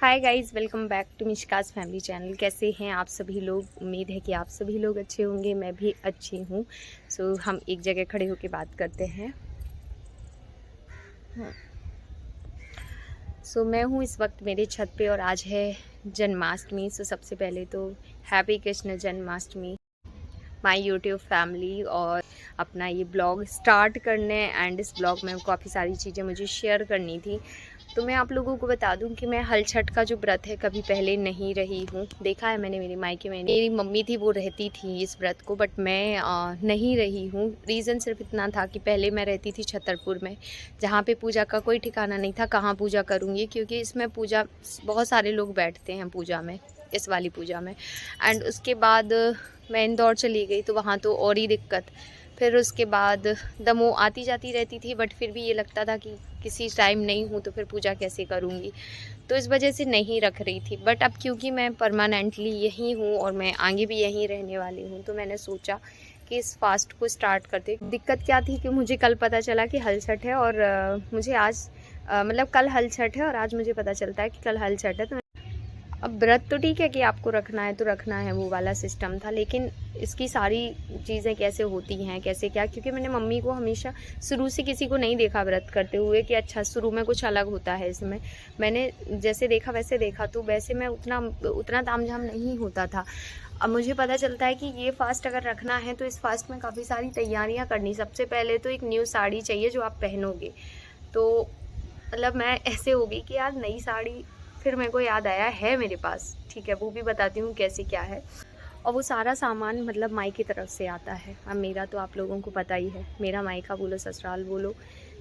Hi guys, welcome back to Mishka's family channel. कैसे हैं आप सभी लोग? उम्मीद है कि आप सभी लोग अच्छे होंगे। मैं भी अच्छी हूँ। सो हम एक जगह खड़े होकर बात करते हैं। सो मैं हूँ इस वक्त मेरे छत पे और आज है जन्माष्टमी। सो सबसे पहले तो happy Krishna Janmashtami my YouTube family. और अपना ये ब्लॉग स्टार्ट करने एंड इस ब्लॉग में काफ़ी सारी चीज़ें मुझे शेयर करनी थी। तो मैं आप लोगों को बता दूं कि मैं हल छठ का जो व्रत है कभी पहले नहीं रही हूँ। देखा है मैंने मेरे मायके में, मेरी मम्मी थी वो रहती थी इस व्रत को, बट मैं नहीं रही हूँ। रीज़न सिर्फ इतना था कि पहले मैं रहती थी छतरपुर में, जहाँ पे पूजा का कोई ठिकाना नहीं था कहाँ पूजा करूँगी, क्योंकि इसमें पूजा बहुत सारे लोग बैठते हैं पूजा में, इस वाली पूजा में। एंड उसके बाद मैं इंदौर चली गई तो वहाँ तो और ही दिक्कत। फिर उसके बाद दमोह आती जाती रहती थी, बट फिर भी ये लगता था कि किसी टाइम नहीं हूँ तो फिर पूजा कैसे करूँगी, तो इस वजह से नहीं रख रही थी। बट अब क्योंकि मैं परमानेंटली यहीं हूँ और मैं आगे भी यहीं रहने वाली हूँ, तो मैंने सोचा कि इस फास्ट को स्टार्ट करते। दिक्कत क्या थी कि मुझे कल पता चला कि हल छठ है और मुझे आज मतलब कल हल छठ है और आज मुझे पता चलता है कि कल हल छठ है। तो अब व्रत तो ठीक है कि आपको रखना है तो रखना है, वो वाला सिस्टम था, लेकिन इसकी सारी चीज़ें कैसे होती हैं, कैसे क्या, क्योंकि मैंने मम्मी को हमेशा शुरू से किसी को नहीं देखा व्रत करते हुए कि अच्छा शुरू में कुछ अलग होता है इसमें। मैंने जैसे देखा वैसे देखा, तो वैसे में उतना तामझाम नहीं होता था। अब मुझे पता चलता है कि ये फास्ट अगर रखना है तो इस फास्ट में काफ़ी सारी तैयारियाँ करनी। सबसे पहले तो एक न्यू साड़ी चाहिए जो आप पहनोगे। तो मतलब मैं ऐसे हो गई कि यार नई साड़ी, फिर मेरे को याद आया है मेरे पास, ठीक है वो भी बताती हूँ कैसे क्या है। और वो सारा सामान मतलब माई की तरफ से आता है। अब मेरा तो आप लोगों को पता ही है, मेरा मायका बोलो ससुराल बोलो।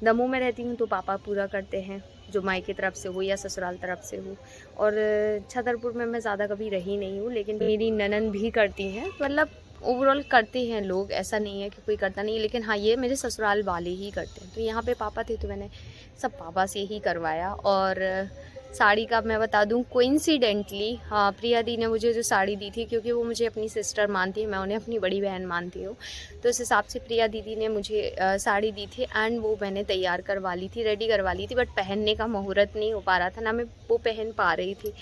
दमोह में रहती हूँ तो पापा पूरा करते हैं, जो माई की तरफ से हो या ससुराल तरफ से हो। और छतरपुर में मैं ज़्यादा कभी रही नहीं हूँ, लेकिन मेरी ननद भी करती हैं, मतलब ओवरऑल करते हैं लोग, ऐसा नहीं है कि कोई करता नहीं, लेकिन हाँ ये मेरे ससुराल वाले ही करते हैं। तो यहाँ पे पापा थे तो मैंने सब पापा से ही करवाया। और साड़ी का मैं बता दूं, कोइंसिडेंटली हाँ प्रिया दी ने मुझे जो साड़ी दी थी, क्योंकि वो मुझे अपनी सिस्टर मानती है, मैं उन्हें अपनी बड़ी बहन मानती हूँ, तो इस हिसाब से प्रिया दीदी ने मुझे साड़ी दी थी। एंड वो मैंने तैयार करवा ली थी, रेडी करवा ली थी, बट पहनने का मुहूर्त नहीं हो पा रहा था ना, मैं वो पहन पा रही थी।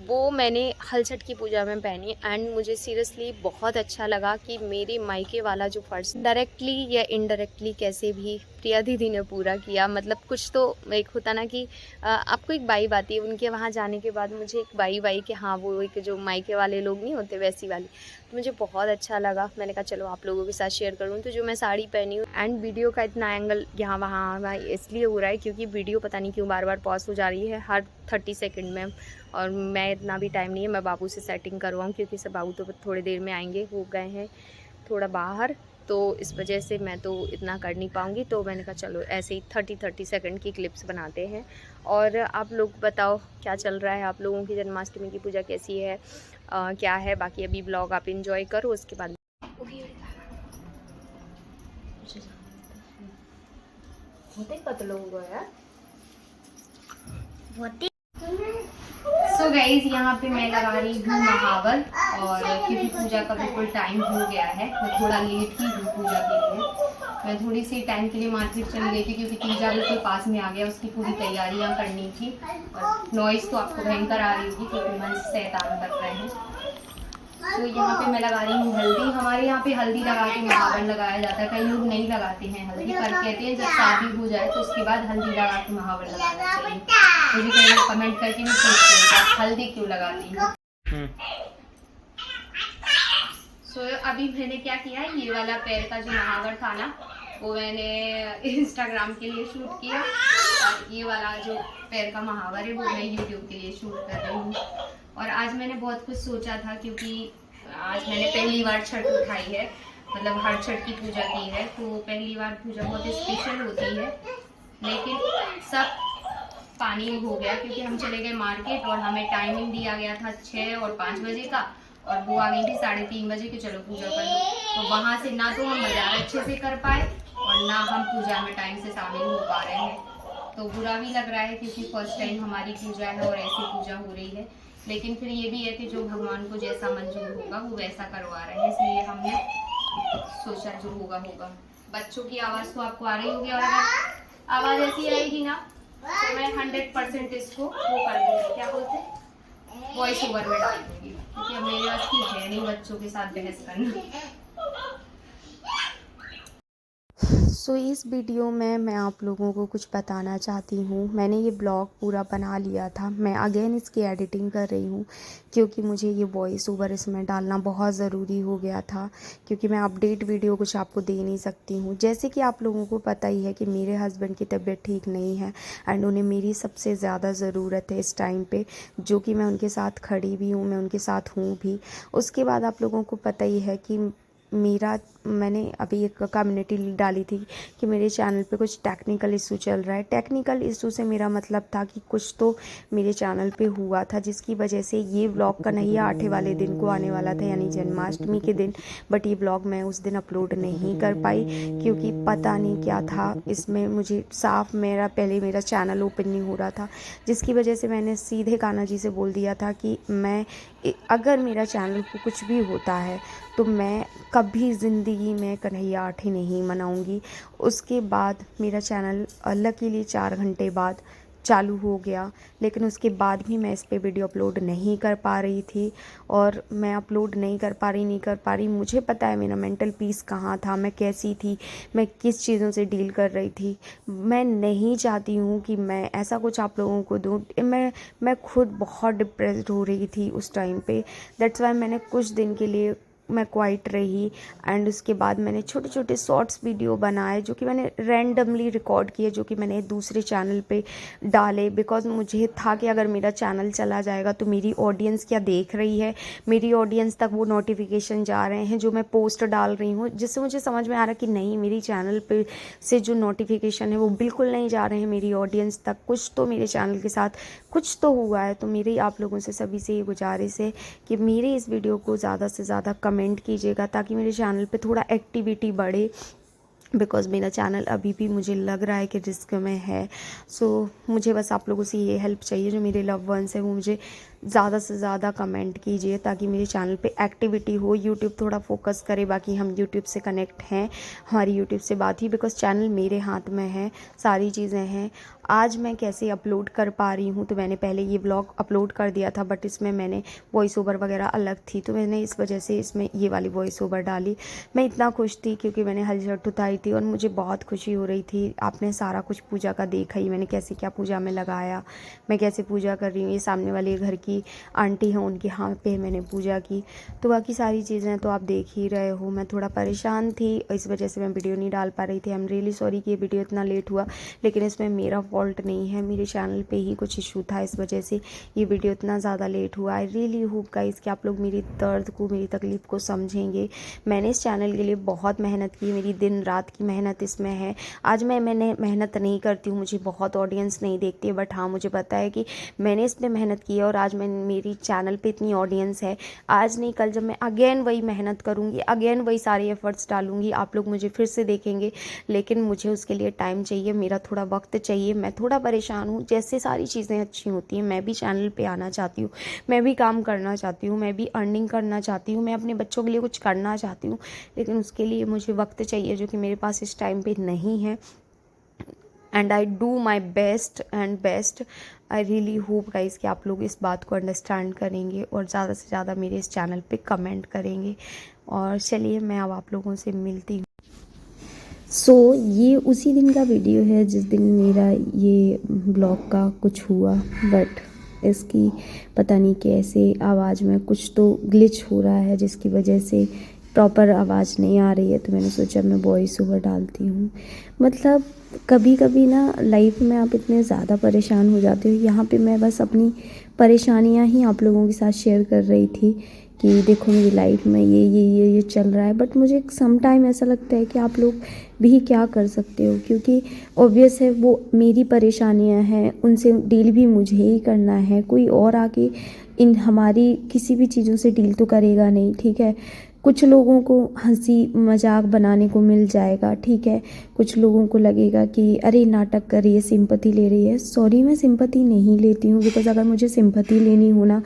वो मैंने हल छठ की पूजा में पहनी एंड मुझे सीरियसली बहुत अच्छा लगा कि मेरे मायके वाला जो फ़र्ज़ डायरेक्टली या इनडायरेक्टली कैसे भी प्रिया दीदी ने पूरा किया। मतलब कुछ तो एक होता ना कि आपको एक वाइब आती है उनके वहाँ जाने के बाद, मुझे एक वाइब आई कि हाँ वो एक जो मायके वाले लोग नहीं होते वैसी वाली। तो मुझे बहुत अच्छा लगा, मैंने कहा चलो आप लोगों के साथ शेयर करूँ। तो जो मैं साड़ी पहनी हूँ, एंड वीडियो का इतना एंगल यहाँ वहाँ इसलिए हो रहा है क्योंकि वीडियो पता नहीं क्यों बार बार पॉज हो जा रही है हर 30 सेकंड में, और मैं इतना भी टाइम नहीं है, मैं बाबू से सेटिंग करवाऊँ, क्योंकि सब बाबू तो थोड़ी देर में आएंगे, हो गए हैं थोड़ा बाहर, तो इस वजह से मैं तो इतना कर नहीं पाऊँगी। तो मैंने कहा चलो ऐसे ही 30 सेकंड की क्लिप्स बनाते हैं। और आप लोग बताओ क्या चल रहा है, आप लोगों की जन्माष्टमी की पूजा कैसी है, क्या है। बाकी अभी ब्लॉग आप इंजॉय करो, उसके बाद पतलों हो गया। सो गाइज यहाँ पे मैं लगा रही हूँ महावर, और क्योंकि पूजा का बिल्कुल टाइम हो गया है, मैं थोड़ा लेट ही हूँ पूजा के लिए। मैं थोड़ी सी टाइम के लिए मार्केट चली गई थी क्योंकि तीजा बिल्कुल पास में आ गया, उसकी पूरी तैयारियाँ करनी थी। और नॉइज़ तो आपको भयंकर आ रही होगी क्योंकि मन शैतान कर रहे हैं। तो यहाँ पे मैं लगा रही हूँ हल्दी। हमारे यहाँ पे हल्दी लगा के महावर लगाया जाता है, कई लोग नहीं लगाते हैं हल्दी, पर कहते हैं जब शादी हो जाए तो उसके बाद हल्दी लगा के महावर लगाना चाहिए। मुझे कई लोग कमेंट करके भी पूछते हैं आप हल्दी क्यों लगाती हो। सो अभी मैंने क्या किया, ये वाला पैर का जो महावर था ना, वो मैंने इंस्टाग्राम के लिए शूट किया, और ये वाला जो पैर का महावर है वो मैं यूट्यूब के लिए शूट कर रही हूँ। और आज मैंने बहुत कुछ सोचा था, क्योंकि आज मैंने पहली बार छठ उठाई है, मतलब हर छठ की पूजा की है, तो पहली बार पूजा बहुत स्पेशल होती है। लेकिन सब पानी हो गया क्योंकि हम चले गए मार्केट और हमें टाइमिंग दिया गया था 6 और 5 बजे का, और वो आ गई थी 3:30 बजे कि चलो पूजा कर लो। तो वहाँ से ना तो हम बाजार अच्छे से कर पाए और ना हम पूजा में टाइम से शामिल हो पा रहे हैं। तो बुरा भी लग रहा है क्योंकि फर्स्ट टाइम हमारी पूजा है और ऐसी पूजा हो रही है, लेकिन फिर ये भी है कि जो भगवान को जैसा मंजूर होगा वो वैसा करवा रहे हैं, इसलिए हमने सोचा जो होगा होगा। बच्चों की आवाज़ तो आपको आ रही होगी, और अगर आवाज़ ऐसी आएगी ना तो मैं 100% इसको वो कर दूँगी, क्या बोलते हैं वॉइस ओवर में डाल दूंगी, क्योंकि अब मेरे पास की है नहीं बच्चों के साथ बहस करना। सो इस वीडियो में मैं आप लोगों को कुछ बताना चाहती हूँ। मैंने ये ब्लॉग पूरा बना लिया था, मैं अगेन इसकी एडिटिंग कर रही हूँ, क्योंकि मुझे ये वॉइस ओवर इसमें डालना बहुत ज़रूरी हो गया था, क्योंकि मैं अपडेट वीडियो कुछ आपको दे नहीं सकती हूँ। जैसे कि आप लोगों को पता ही है कि मेरे हस्बैंड की तबीयत ठीक नहीं है एंड उन्हें मेरी सबसे ज़्यादा ज़रूरत है इस टाइम पर, जो कि मैं उनके साथ खड़ी भी हूँ, मैं उनके साथ हूँ भी। उसके बाद आप लोगों को पता ही है कि मैंने अभी एक कम्युनिटी डाली थी कि मेरे चैनल पे कुछ टेक्निकल इशू चल रहा है। टेक्निकल इशू से मेरा मतलब था कि कुछ तो मेरे चैनल पे हुआ था, जिसकी वजह से ये व्लॉग का नैया 8 वाले दिन को आने वाला था, यानी जन्माष्टमी के दिन। बट ये व्लॉग मैं उस दिन अपलोड नहीं कर पाई, क्योंकि पता नहीं क्या था इसमें। मुझे साफ मेरा चैनल ओपन नहीं हो रहा था, जिसकी वजह से मैंने सीधे कान्हा जी से बोल दिया था कि अगर मेरा चैनल को कुछ भी होता है तो मैं कभी ज़िंदगी में कन्हैया आठी नहीं मनाऊंगी। उसके बाद मेरा चैनल लकीली 4 घंटे बाद चालू हो गया, लेकिन उसके बाद भी मैं इस पे वीडियो अपलोड नहीं कर पा रही थी। और मैं अपलोड नहीं कर पा रही। मुझे पता है मेरा मेंटल पीस कहाँ था, मैं कैसी थी, मैं किस चीज़ों से डील कर रही थी। मैं नहीं चाहती हूँ कि मैं ऐसा कुछ आप लोगों को दूँ। मैं खुद बहुत डिप्रेस्ड हो रही थी उस टाइम पे। दैट्स वाई मैंने कुछ दिन के लिए मैं क्वाइट रही। एंड उसके बाद मैंने छोटे छोटे शॉर्ट्स वीडियो बनाए, जो कि मैंने रैंडमली रिकॉर्ड किए, जो कि मैंने दूसरे चैनल पे डाले। बिकॉज मुझे था कि अगर मेरा चैनल चला जाएगा तो मेरी ऑडियंस क्या देख रही है, मेरी ऑडियंस तक वो नोटिफिकेशन जा रहे हैं जो मैं पोस्ट डाल रही हूँ, जिससे मुझे समझ में आ रहा कि नहीं, मेरी चैनल पे से जो नोटिफिकेशन है वो बिल्कुल नहीं जा रहे हैं मेरी ऑडियंस तक। कुछ तो मेरे चैनल के साथ कुछ तो हुआ है। तो मेरी आप लोगों से सभी से ये गुजारिश है कि मेरे इस वीडियो को ज़्यादा से ज़्यादा कमेंट कीजिएगा, ताकि मेरे चैनल पे थोड़ा एक्टिविटी बढ़े। बिकॉज़ मेरा चैनल अभी भी मुझे लग रहा है कि रिस्क में है। सो मुझे बस आप लोगों से ये हेल्प चाहिए, जो मेरे लव वंस हैं वो मुझे ज़्यादा से ज़्यादा कमेंट कीजिए, ताकि मेरे चैनल पे एक्टिविटी हो, यूट्यूब थोड़ा फोकस करे। बाकी हम यूट्यूब से कनेक्ट हैं, हमारी यूट्यूब से बात ही, बिकॉज़ चैनल मेरे हाथ में है, सारी चीज़ें हैं। आज मैं कैसे अपलोड कर पा रही हूँ, तो मैंने पहले ये व्लॉग अपलोड कर दिया था, बट इसमें मैंने वॉइस ओवर वगैरह अलग थी, तो मैंने इस वजह से इसमें ये वाली वॉइस ओवर डाली। मैं इतना खुश थी क्योंकि मैंने हरी शर्ट उतारी थी और मुझे बहुत खुशी हो रही थी। आपने सारा कुछ पूजा का देखा ही, मैंने कैसे क्या पूजा में लगाया, मैं कैसे पूजा कर रही हूँ। ये सामने वाले घर की आंटी हैं, उनके हाथ पे मैंने पूजा की। तो बाकी सारी चीज़ें तो आप देख ही रहे हो। मैं थोड़ा परेशान थी, इस वजह से मैं वीडियो नहीं डाल पा रही थी। आई एम रियली सॉरी कि ये वीडियो इतना लेट हुआ, लेकिन इसमें मेरा फॉल्ट नहीं है, मेरे चैनल पे ही कुछ इशू था, इस वजह से ये वीडियो इतना ज़्यादा लेट हुआ। आई रियली होप गाइस कि आप लोग मेरी दर्द को, मेरी तकलीफ़ को समझेंगे। मैंने इस चैनल के लिए बहुत मेहनत की, मेरी दिन रात की मेहनत इसमें है। आज मैंने मेहनत नहीं करती हूँ, मुझे बहुत ऑडियंस नहीं देखती है, बट हाँ मुझे पता है कि मैंने इस पर मेहनत की है और आज मेरी चैनल पे इतनी ऑडियंस है। आज नहीं कल जब मैं अगेन वही मेहनत करूँगी, अगेन वही सारे एफर्ट्स डालूँगी, आप लोग मुझे फिर से देखेंगे। लेकिन मुझे उसके लिए टाइम चाहिए, मेरा थोड़ा वक्त चाहिए। मैं थोड़ा परेशान हूँ। जैसे सारी चीज़ें अच्छी होती हैं, मैं भी चैनल पे आना चाहती हूँ, मैं भी काम करना चाहती हूँ, मैं भी अर्निंग करना चाहती हूँ, मैं अपने बच्चों के लिए कुछ करना चाहती हूँ, लेकिन उसके लिए मुझे वक्त चाहिए, जो कि मेरे पास इस टाइम पे नहीं है। And I do my best and best. I really hope guys कि आप लोग इस बात को अंडरस्टैंड करेंगे और ज़्यादा से ज़्यादा मेरे इस चैनल पे कमेंट करेंगे। और चलिए मैं अब आप लोगों से मिलती हूँ। सो ये उसी दिन का वीडियो है जिस दिन मेरा ये ब्लॉग का कुछ हुआ, बट इसकी पता नहीं कैसे आवाज़ में कुछ तो ग्लिच हो रहा है, जिसकी वजह से प्रॉपर आवाज़ नहीं आ रही है। तो मैंने सोचा मैं वॉइस ओवर डालती हूँ। मतलब कभी कभी ना लाइफ में आप इतने ज़्यादा परेशान हो जाते हो। यहाँ पे मैं बस अपनी परेशानियाँ ही आप लोगों के साथ शेयर कर रही थी कि देखो मेरी लाइफ में ये चल रहा है। बट मुझे सम टाइम ऐसा लगता है कि आप लोग भी क्या कर सकते हो, क्योंकि ऑब्वियस है वो मेरी परेशानियां हैं, उनसे डील भी मुझे ही करना है। कोई और आके इन हमारी किसी भी चीज़ों से डील तो करेगा नहीं, ठीक है। कुछ लोगों को हंसी मजाक बनाने को मिल जाएगा, ठीक है। कुछ लोगों को लगेगा कि अरे नाटक कर रही है, सिंपैथी ले रही है। सॉरी, मैं सिंपैथी नहीं लेती हूँ, बिकॉज अगर मुझे सिंपैथी लेनी हो ना,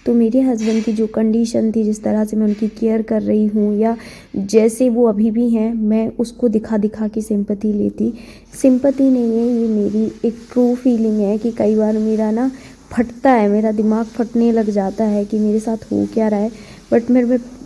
तो मेरे हस्बैंड की जो कंडीशन थी, जिस तरह से मैं उनकी केयर कर रही हूँ या जैसे वो अभी भी हैं, मैं उसको दिखा दिखा के सिंपैथी लेती। सिंपैथी नहीं है ये, मेरी एक ट्रू फीलिंग है कि कई बार मेरा ना फटता है, मेरा दिमाग फटने लग जाता है कि मेरे साथ हो क्या रहा है। बट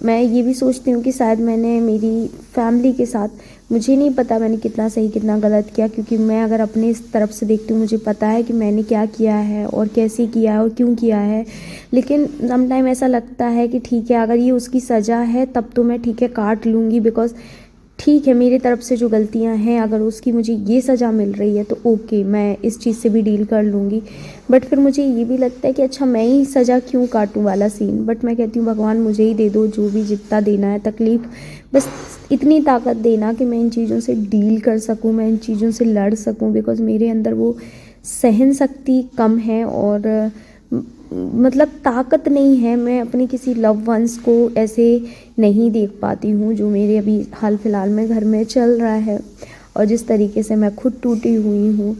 मैं ये भी सोचती हूँ कि शायद मैंने मेरी फैमिली के साथ, मुझे नहीं पता मैंने कितना सही कितना गलत किया, क्योंकि मैं अगर अपने इस तरफ से देखती हूँ मुझे पता है कि मैंने क्या किया है और कैसे किया है और क्यों किया है। लेकिन सम टाइम ऐसा लगता है कि ठीक है, अगर ये उसकी सज़ा है तब तो मैं ठीक है काट लूँगी, बिकॉज़ ठीक है मेरी तरफ से जो गलतियां हैं, अगर उसकी मुझे ये सज़ा मिल रही है तो ओके, मैं इस चीज़ से भी डील कर लूँगी। बट फिर मुझे ये भी लगता है कि अच्छा मैं ही सज़ा क्यों काटूँ वाला सीन। बट मैं कहती हूँ भगवान मुझे ही दे दो जो भी जितना देना है तकलीफ़, बस इतनी ताकत देना कि मैं इन चीज़ों से डील कर सकूँ, मैं इन चीज़ों से लड़ सकूँ, बिकॉज़ मेरे अंदर वो सहन शक्ति कम है और मतलब ताकत नहीं है। मैं अपने किसी लव वंस को ऐसे नहीं देख पाती हूँ जो मेरे अभी हाल फिलहाल में घर में चल रहा है, और जिस तरीके से मैं खुद टूटी हुई हूँ।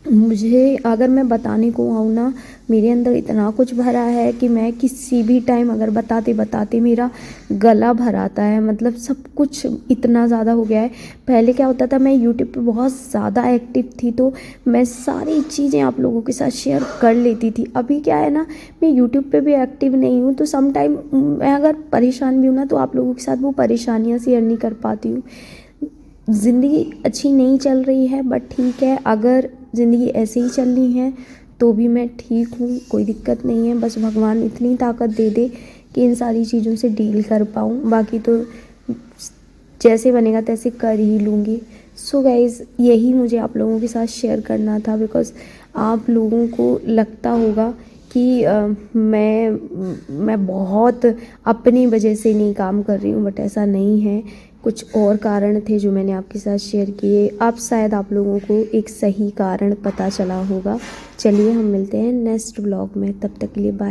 मुझे अगर मैं बताने को आऊँ ना, मेरे अंदर इतना कुछ भरा है कि मैं किसी भी टाइम अगर बताते बताते मेरा गला भर आता है, मतलब सब कुछ इतना ज़्यादा हो गया है। पहले क्या होता था, मैं यूट्यूब पे बहुत ज़्यादा एक्टिव थी तो मैं सारी चीज़ें आप लोगों के साथ शेयर कर लेती थी। अभी क्या है ना, मैं यूट्यूब पे भी एक्टिव नहीं हूँ तो सम टाइम मैं अगर परेशान भी हूँ ना तो आप लोगों के साथ वो परेशानियाँ शेयर नहीं कर पाती हूँ। ज़िंदगी अच्छी नहीं चल रही है, बट ठीक है, अगर ज़िंदगी ऐसे ही चलनी है तो भी मैं ठीक हूँ, कोई दिक्कत नहीं है। बस भगवान इतनी ताकत दे दे कि इन सारी चीज़ों से डील कर पाऊँ, बाकी तो जैसे बनेगा तैसे कर ही लूँगी। सो गाइज़, यही मुझे आप लोगों के साथ शेयर करना था, बिकॉज़ आप लोगों को लगता होगा कि मैं बहुत अपनी वजह से नहीं काम कर रही हूँ, बट ऐसा नहीं है। कुछ और कारण थे जो मैंने आपके साथ शेयर किए। अब शायद आप लोगों को एक सही कारण पता चला होगा। चलिए हम मिलते हैं नेक्स्ट ब्लॉग में, तब तक के लिए बाय।